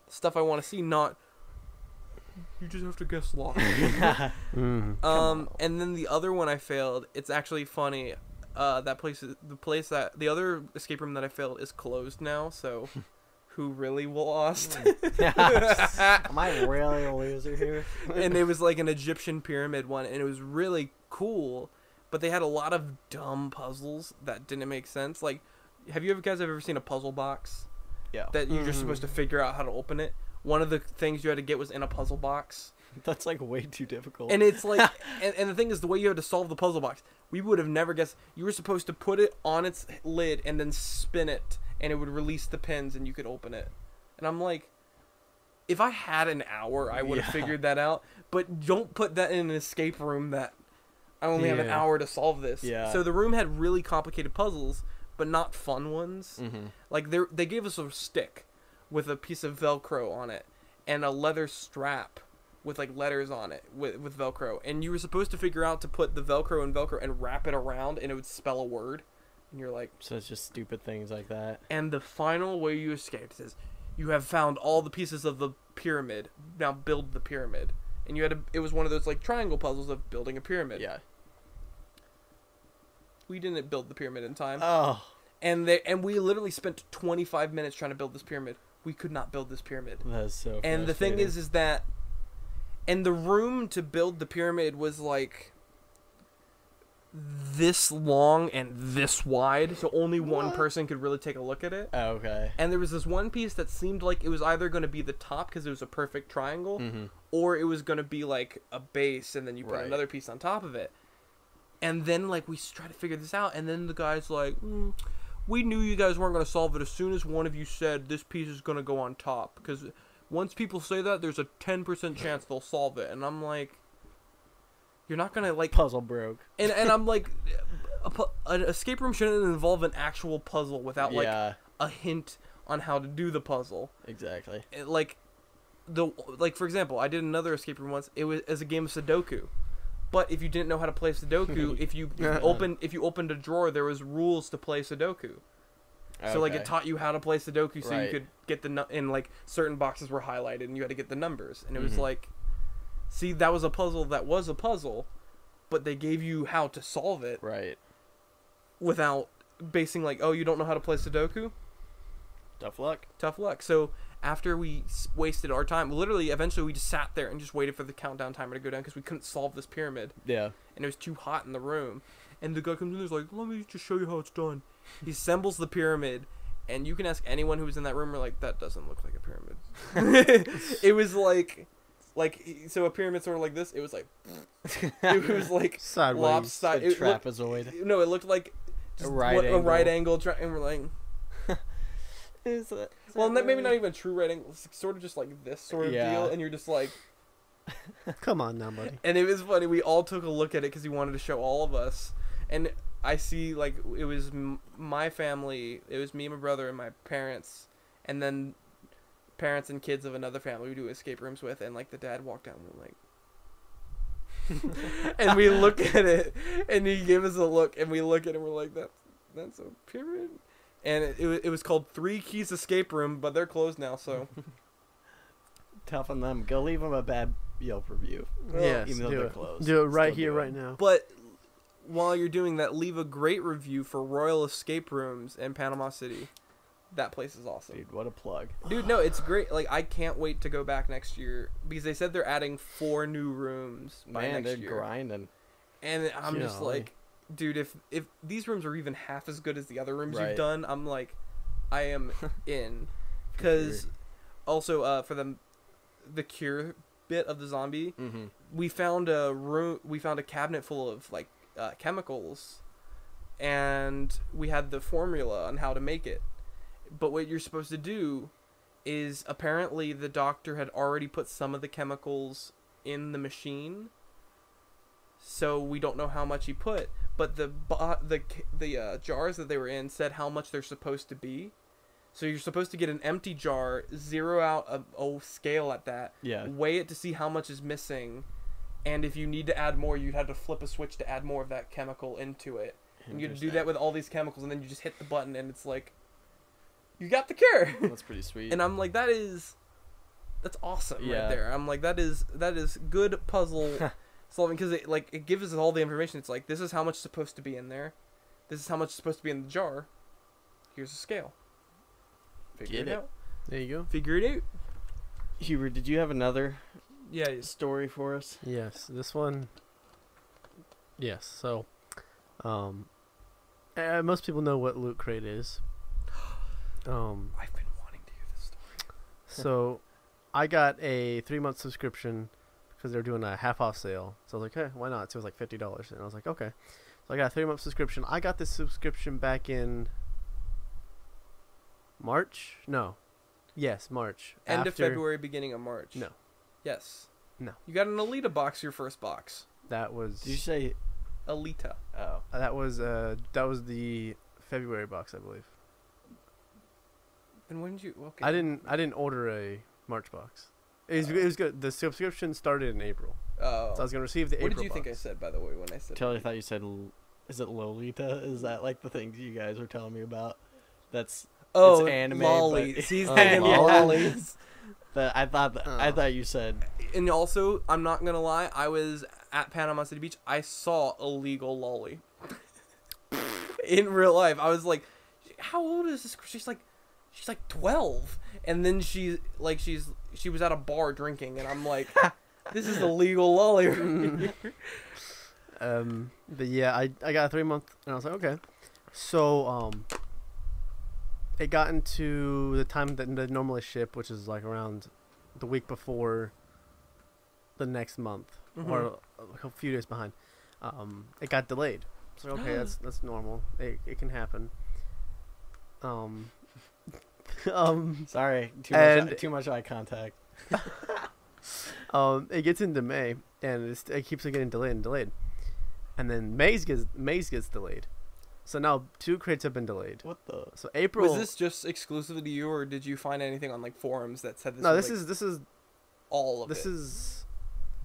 stuff I want to see, not... You just have to guess lock. Mm. And then the other one I failed. It's actually funny. That place is the other escape room that I failed is closed now. So, who really lost? Am I really a loser here? And it was like an Egyptian pyramid one, and it was really cool. But they had a lot of dumb puzzles that didn't make sense. Like, have you guys ever seen a puzzle box? Yeah. That you're just supposed to figure out how to open it. One of the things you had to get was in a puzzle box. That's like way too difficult. And it's like, and the thing is, the way you had to solve the puzzle box, we would have never guessed. You were supposed to put it on its lid and then spin it, and it would release the pins, and you could open it. And I'm like, if I had an hour, I would have figured that out. But don't put that in an escape room that I only have an hour to solve this. Yeah. So the room had really complicated puzzles, but not fun ones. Mm-hmm. Like they gave us a stick with a piece of Velcro on it and a leather strap with like letters on it with Velcro, and you were supposed to figure out to put the Velcro in Velcro and wrap it around, and it would spell a word, and you're like, So it's just stupid things like that. and the final way you escaped is you have found all the pieces of the pyramid, now build the pyramid. And you had it was one of those like triangle puzzles of building a pyramid. Yeah. We didn't build the pyramid in time. Oh. And we literally spent 25 minutes trying to build this pyramid. We could not build this pyramid. That's so And the thing is that, and the room to build the pyramid was like this long and this wide, so only one person could really take a look at it. Oh, okay. And there was this one piece that seemed like it was either going to be the top because it was a perfect triangle, or it was going to be like a base, and then you put another piece on top of it. And then like we tried to figure this out, and then the guy's like, we knew you guys weren't going to solve it as soon as one of you said this piece is going to go on top, because once people say that, there's a 10% chance they'll solve it. And I'm like, you're not going to like... Puzzle broke. And I'm like, an escape room shouldn't involve an actual puzzle without like a hint on how to do the puzzle. Exactly. Like for example, I did another escape room once. It was as a game of Sudoku. But if you didn't know how to play Sudoku, if you opened a drawer, there was rules to play Sudoku. So like it taught you how to play Sudoku, so you could get and like certain boxes were highlighted, and you had to get the numbers. And it was like, see, that was a puzzle that was a puzzle, but they gave you how to solve it. Right. Without basing like, oh, you don't know how to play Sudoku? Tough luck. Tough luck. So after we wasted our time, literally, eventually we just sat there and just waited for the countdown timer to go down because we couldn't solve this pyramid. Yeah. And it was too hot in the room. And the guy comes in and is like, let me just show you how it's done. He assembles the pyramid, and you can ask anyone who was in that room, we're like, that doesn't look like a pyramid. It was like, so a pyramid sort of like this, it was like, it was like sideways. lopsided. Trapezoid. No, it looked like a right angle. And we're like... Well, maybe not even a true right angle. It's sort of just like this sort of deal, and you're just like... Come on now, buddy. And it was funny. We all took a look at it because he wanted to show all of us. And I see, like, it was my family. It was me, my brother, and my parents. And then parents and kids of another family we do escape rooms with. And, like, the dad walked down and we're like... and we look at it, and he gave us a look, and we look at it, and we're like, that's a pyramid? And it was called 3 Keys Escape Room, but they're closed now, so... Tough on them. Go leave them a bad Yelp review. Yes, even though they're closed. Do it right Still here, do it. right now. But while you're doing that, leave a great review for Royal Escape Rooms in Panama City. That place is awesome. Dude, what a plug. Dude, no, it's great. Like, I can't wait to go back next year because they said they're adding 4 new rooms by Man, next they're year. grinding. And I'm just Golly. like, dude, if these rooms are even half as good as the other rooms Right. you've done, I'm like, I am in. Because also for the cure bit of the zombie, Mm-hmm. we found a cabinet full of like chemicals, and we had the formula on how to make it. But what you're supposed to do is apparently the doctor had already put some of the chemicals in the machine, so we don't know how much he put. But the jars that they were in said how much they're supposed to be. So you're supposed to get an empty jar, zero out a scale at that, Yeah. weigh it to see how much is missing, and if you need to add more, you'd have to flip a switch to add more of that chemical into it. And you do that with all these chemicals, and then you just hit the button, and it's like, you got the cure. That's pretty sweet. And I'm like, that's awesome Yeah. right there. I'm like, that is good puzzle solving, because it gives us all the information. It's like, this is how much is supposed to be in there. This is how much is supposed to be in the jar. Here's a scale. Figure Get it it. out. There you go. Figure it out. Hubert, did you have another Yeah. It's, story for us? Yes, this one. Yes, so, most people know what Loot Crate is. I've been wanting to hear this story. So, I got a 3-month subscription because they were doing a half-off sale. So I was like, hey, why not? So it was like $50, and I was like, okay. So I got a 3-month subscription. I got this subscription back in March? No. Yes, March. End of After- February, beginning of March. No. Yes. No. You got an Alita box, your first box. That was Did you say? Alita. Oh, that was the February box, I believe. And when did you? Okay. I didn't order a March box. It was good. The subscription started in April, Oh. so I was gonna receive the What April did you think I box. said, by the way, when I said? Kelly, I thought you said. Is it Lolita? Is that like the things you guys were telling me about? That's Oh, it's anime, lollies. but- He's Oh, thinking lollies. lollies. that I thought you said. And also, I'm not gonna lie, I was at Panama City Beach. I saw a legal lolly in real life. I was like, "How old is this?" She's like 12, and then she was at a bar drinking, and I'm like, "This is a legal lolly." right here." But yeah, I got a 3-month, and I was like, okay. So it got into the time that they normally ship, which is like around the week before the next month, or a few days behind. It got delayed. So okay, that's normal. It can happen. Sorry, And- too much eye contact. It gets into May, and it keeps getting delayed and delayed, and then May gets delayed. So now 2 crates have been delayed. What the? So April. Was this just exclusively to you, or did you find anything on like forums that said this? No, was, this like, is all of this it. is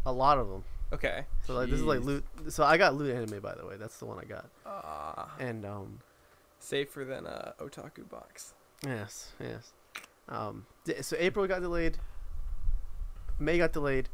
a lot of them. Okay. So like this is like Jeez. loot. So I got loot anime, by the way. That's the one I got. And Safer than a otaku box. yes. So April got delayed. May got delayed,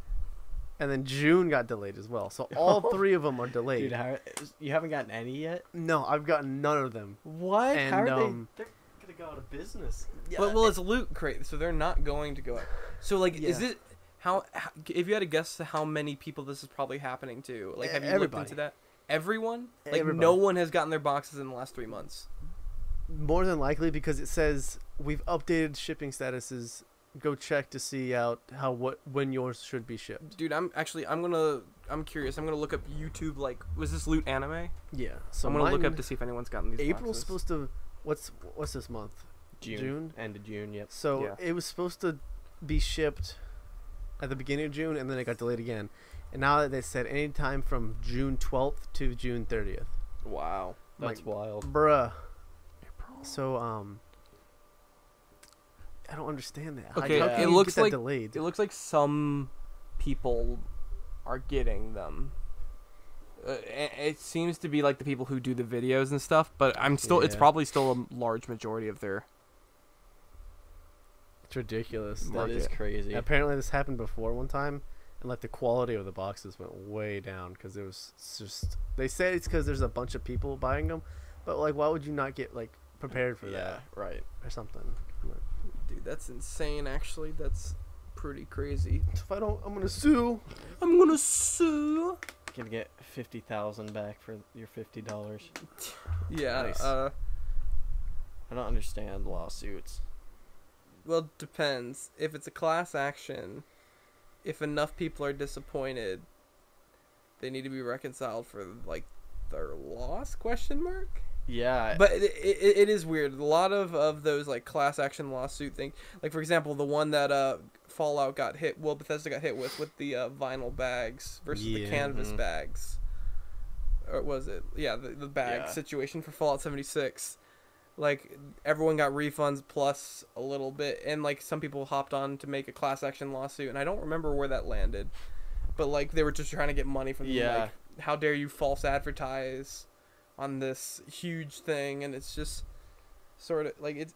and then June got delayed as well. So all 3 of them are delayed. Dude, you haven't gotten any yet? No, I've gotten none of them. What? And, How are um, they? They're gonna go out of business. Yeah. Well, it's loot crate, so they're not going to go up. So like, is Yeah. it how? If you had to guess how many people this is probably happening to, like, have you Everybody. looked into that? Everyone? Like, Everybody. no one has gotten their boxes in the last 3 months. More than likely, because it says we've updated shipping statuses. Go check to see when yours should be shipped. Dude, I'm curious. I'm gonna look up YouTube. Like, was this loot anime? Yeah. So I'm gonna look mine- up to see if anyone's gotten these. April's boxes. supposed to. What's this month? June? End of June. Yep. So Yeah. it was supposed to be shipped at the beginning of June, and then it got delayed again. And now they said anytime from June 12th to June 30th. Wow. That's Like, wild. Bruh. So I don't understand that. Okay, How it can you looks get that like- delayed. It looks like some people are getting them. It seems to be like the people who do the videos and stuff, but it's Yeah. probably still a large majority of their. It's ridiculous. That is crazy. Apparently, this happened before one time, and like the quality of the boxes went way down because it was just. They said it's because there's a bunch of people buying them, but like, why would you not get like prepared for Yeah, that right. or something. Dude, that's insane. Actually, that's pretty crazy. If I don't, I'm gonna sue. I'm gonna sue. Gonna get 50,000 back for your $50. Yeah. Nice. I don't understand lawsuits. Well, it depends. If it's a class action, if enough people are disappointed, they need to be reconciled for like their loss? Question mark. Yeah, But it is weird. A lot of those like class action lawsuit things, like for example, the one that Fallout got hit, well, Bethesda got hit with the vinyl bags versus the canvas bags. Or was it? Yeah, the bag situation for Fallout 76. Like everyone got refunds plus a little bit, and like some people hopped on to make a class action lawsuit, and I don't remember where that landed, but like they were just trying to get money from them. Yeah. Like, how dare you false advertise on this huge thing? And it's just sort of like it's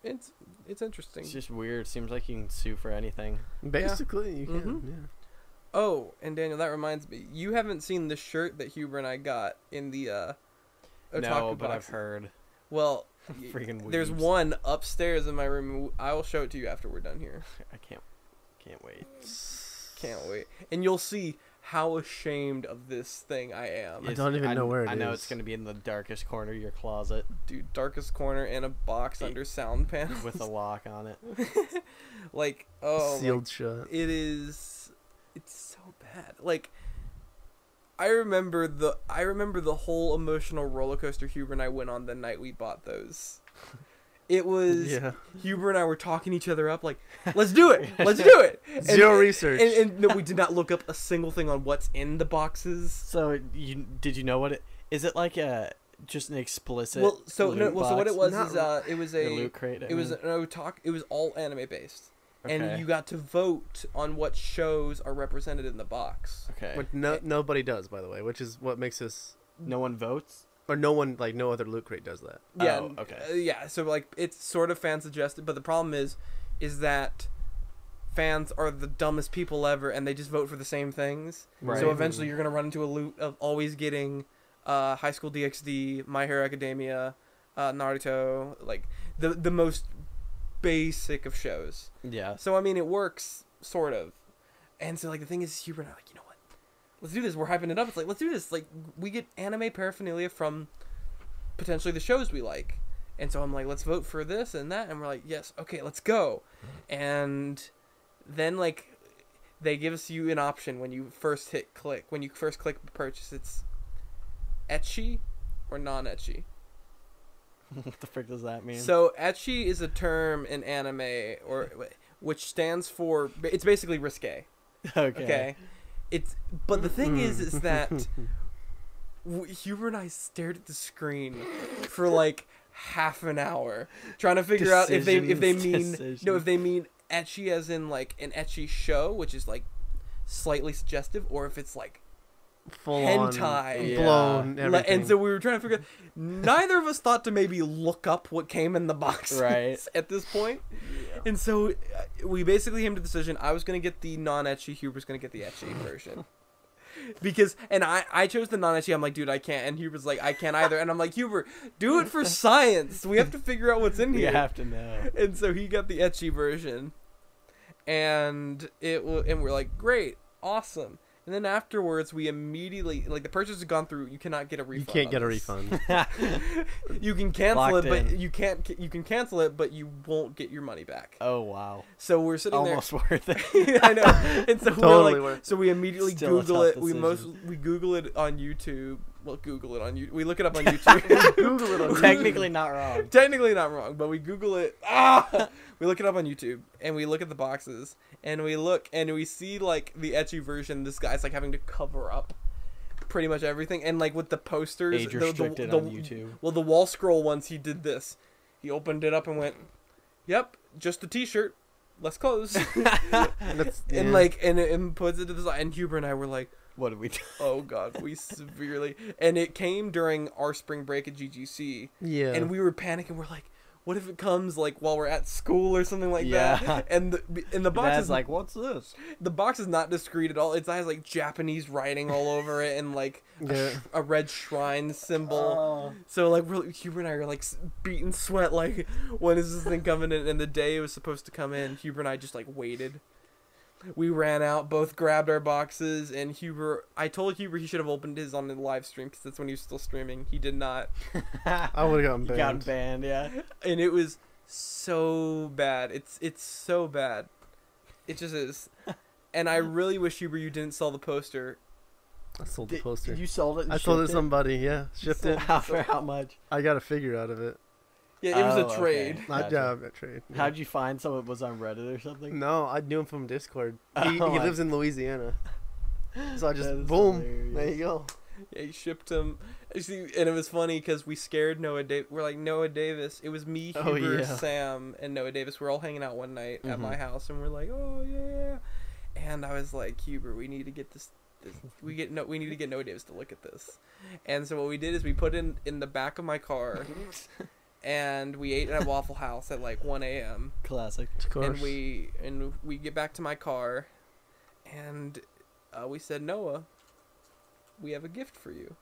interesting. it's just weird. Seems like you can sue for anything. Basically, you can. Mhm. Yeah. Oh, and Daniel, that reminds me, you haven't seen the shirt that Huber and I got in the Otaku No, but box. I've heard. Well, Freaking there's weebs. one upstairs in my room. I will show it to you after we're done here. I can't wait. Can't wait. And you'll see how ashamed of this thing I am. I don't even know where it I know is. it's gonna be in the darkest corner of your closet Dude, darkest corner in a box under sound panels. with a lock on it. Like, oh, Sealed shut. it's so bad. Like, I remember the whole emotional roller coaster Huber and I went on the night we bought those. It was Huber and I were talking each other up like, let's do it, let's do it. Zero research. And no, we did not look up a single thing on what's in the boxes. So did you know what it is? It like just an explicit? Well, so loot so what box? it was Not- is it was A a loot crate. I it was mean. it was all anime based. Okay. And you got to vote on what shows are represented in the box. Okay. Which nobody does, by the way, which is what makes us, No one votes. or no one, like no other loot crate does that. Yeah. Oh, okay. Yeah. So like it's sort of fan suggested, but the problem is that fans are the dumbest people ever, and they just vote for the same things. Right. So eventually you're gonna run into a loop of always getting High School DxD, My Hero Academia, Naruto, like the most basic of shows. Yeah. So I mean, it works sort of. And so like the thing is, Huber and I are like, you know what? Let's do this. We're hyping it up. It's like, let's do this. Like, we get anime paraphernalia from potentially the shows we like. And so I'm like, let's vote for this and that. And we're like, yes, okay, let's go. And then like they give you an option when you first click purchase. It's ecchi or non-ecchi. What the frick does that mean? So ecchi is a term in anime which stands for, it's basically risque. Okay. But the thing is that Huber and I stared at the screen for like half an hour trying to figure out if they mean ecchi as in like an ecchi show, which is like slightly suggestive, or if it's like Full hentai, blown, everything. And so we were trying to figure. Neither of us thought to maybe look up what came in the box, Right. at this point. And so we basically came to the decision. I was gonna get the non-ecchi. Huber's gonna get the ecchi version. Because I chose the non-ecchi. I'm like, dude, I can't. And Huber's like, I can't either. And I'm like, Huber, do it for science. We have to figure out what's in here. You have to know. And so he got the ecchi version, and we're like, great, awesome. And then afterwards, we immediately, like, the purchase has gone through. You cannot get a refund. You can't get a this. refund. You can cancel Locked it, but in. you can't. You can cancel it, but you won't get your money back. Oh wow. So we're sitting Almost worth it. there. I know. And so Totally we're worth like, so we immediately Still a Google tough it. decision. We Google it on YouTube. Well, Google it on YouTube. We look it up on YouTube. Google it on Technically not wrong. Technically not wrong, but we Google it. We look it up on YouTube, and we look at the boxes, and we see like the ecchi version. This guy's like having to cover up pretty much everything, and like with the posters, Age restricted on YouTube. Well, the wall scroll ones, he did this. He opened it up and went, "Yep, just a T-shirt. Let's close." And like, and puts it to the side. And Huber and I were like, What did we do? oh god, we severely. And it came during our spring break at GGC. Yeah. And we were panicking. We're like, what if it comes like while we're at school or something like Yeah. that? And the box Dad's is like, what's this? the box is not discreet at all. It has like Japanese writing all over it and like a red shrine symbol. So like Huber and I are like beating sweat like, when is this thing coming in? And the day it was supposed to come in, Huber and I just like waited. We ran out, both grabbed our boxes, and I told Huber he should have opened his on the live stream because that's when he was still streaming. He did not. I would have gotten You banned. got banned, yeah. And it was so bad. It's so bad. It just is. And I really wish, Huber, you didn't sell the poster. I sold the poster. You sold it and I sold it to shipped somebody, yeah. Shipped it. For how much? I got a figure out of it. Yeah, it was Oh, a trade. okay. Not Gotcha. job at trade. Yeah. How'd you find someone that was on Reddit or something? No, I knew him from Discord. He Oh, lives in Louisiana. So I just, That is boom, hilarious. there you go. Yeah, he shipped him. And it was funny because we scared Noah Davis. We're like, Noah Davis. It was me, Oh, Huber, yeah. Sam, and Noah Davis. We're all hanging out one night at Mhm. my house, and we're like, oh, yeah. And I was like, Huber, we need to get this. We need to get Noah Davis to look at this. And so what we did is we put in the back of my car, and we ate at Waffle House at like 1 a.m. Classic. Of course. And we get back to my car, and we said, Noah, we have a gift for you.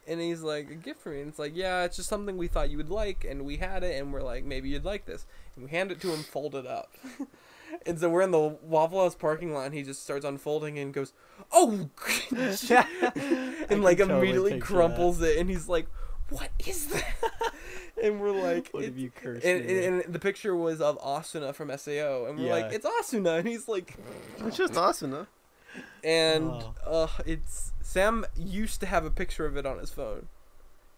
And he's like, a gift for me? And it's like, yeah, it's just something we thought you would like, and we had it, and we're like, maybe you'd like this. And we hand it to him folded up. And so we're in the Waffle House parking lot, and he just starts unfolding and goes, oh! And like totally immediately picture crumples it, and he's like, what is that? And we're like, What have you cursed and, me with? and the picture was of Asuna from SAO, and we're Yeah. like, it's Asuna, and he's like, It's just awesome, huh? and Oh. it's Sam used to have a picture of it on his phone.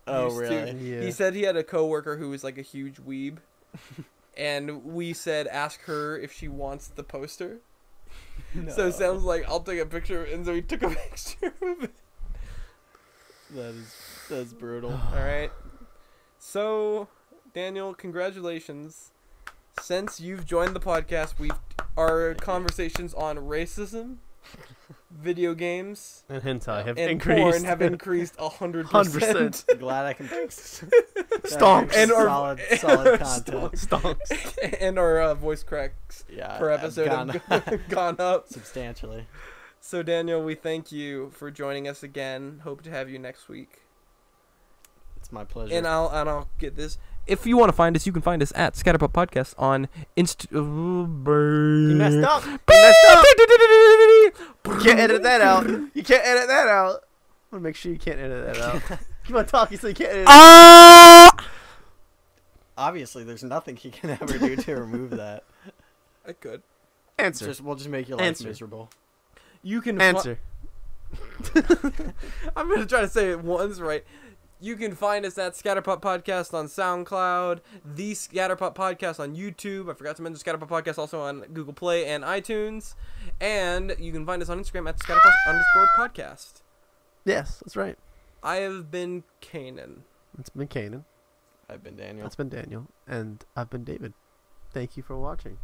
Oh, Used to. really? Yeah. He said he had a coworker who was like a huge weeb, and we said ask her if she wants the poster. So No. Sam's like, I'll take a picture, and so he took a picture of it. That's brutal. All right. So, Daniel, congratulations. Since you've joined the podcast, our conversations on racism, video games, And hentai have and increased. porn have increased 100%. 100%. Glad I can Stonks. And our- solid content. Stonks. And our voice cracks Yeah, per I've episode have gone up. substantially. So, Daniel, we thank you for joining us again. Hope to have you next week. It's my pleasure. And I'll get this. If you want to find us, you can find us at Scatterpot Podcast on Insta. You messed up. You messed up. You can't edit that out. You can't edit that out. I want to make sure you can't edit that out. Keep on talking so you can't edit it out. Obviously, there's nothing he can ever do to remove that. I could. Answer. We'll just make your life Answer. miserable. You can Answer. I'm gonna try to say it once right. You can find us at Scatterpot Podcast on SoundCloud, the Scatterpot Podcast on YouTube. I forgot to mention Scatterpot Podcast also on Google Play and iTunes. And you can find us on Instagram at Scatterpot_podcast. Yes, that's right. I have been Canaan. It's been Canaan. I've been Daniel. That's been Daniel. And I've been David. Thank you for watching.